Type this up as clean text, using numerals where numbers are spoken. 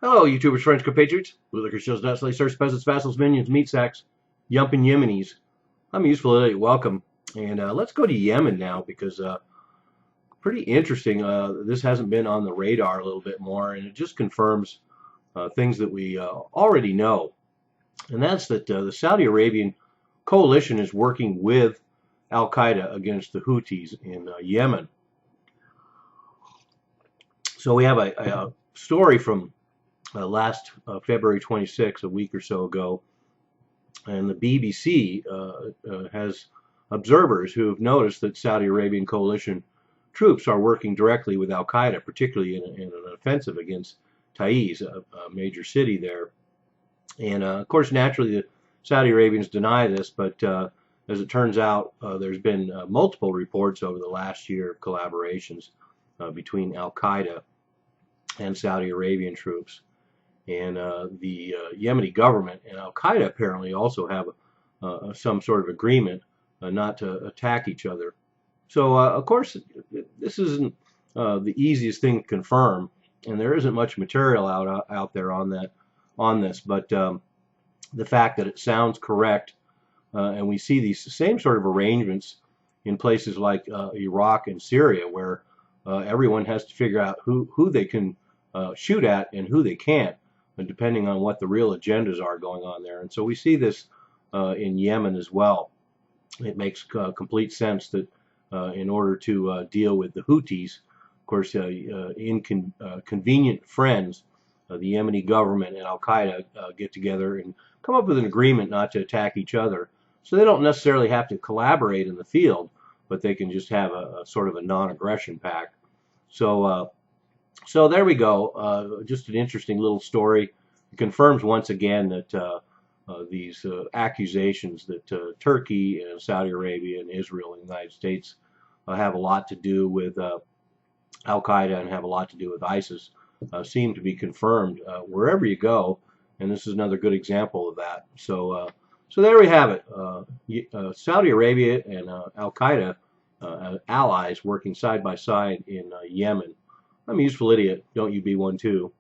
Hello, YouTubers, friends, compatriots, bootlickers, shows, nuts, search peasants, vassals, minions, meat sacks, yumping Yemenis. I'm useful today. Welcome. And let's go to Yemen now because pretty interesting. This hasn't been on the radar a little bit more, and it just confirms things that we already know. And that's that the Saudi Arabian coalition is working with Al Qaeda against the Houthis in Yemen. So we have a story from last February 26th, a week or so ago, and the BBC has observers who have noticed that Saudi Arabian coalition troops are working directly with Al Qaeda, particularly in an offensive against Taiz, a major city there. And of course, naturally, the Saudi Arabians deny this, but as it turns out, there's been multiple reports over the last year of collaborations between Al Qaeda and Saudi Arabian troops. And the Yemeni government and Al Qaeda apparently also have some sort of agreement not to attack each other. So, of course, this isn't the easiest thing to confirm, and there isn't much material out there on this. But the fact that it sounds correct, and we see these same sort of arrangements in places like Iraq and Syria, where everyone has to figure out who they can shoot at and who they can't, depending on what the real agendas are going on there. And so we see this in Yemen as well. It makes complete sense that in order to deal with the Houthis, of course, inconvenient friends, the Yemeni government and Al Qaeda get together and come up with an agreement not to attack each other. So they don't necessarily have to collaborate in the field, but they can just have a sort of a non-aggression pact. So there we go. Just an interesting little story. It confirms once again that these accusations that Turkey and Saudi Arabia and Israel and the United States have a lot to do with Al Qaeda and have a lot to do with ISIS seem to be confirmed wherever you go. And this is another good example of that. So there we have it. Saudi Arabia and Al Qaeda allies working side by side in Yemen. I'm a useful idiot. Don't you be one too.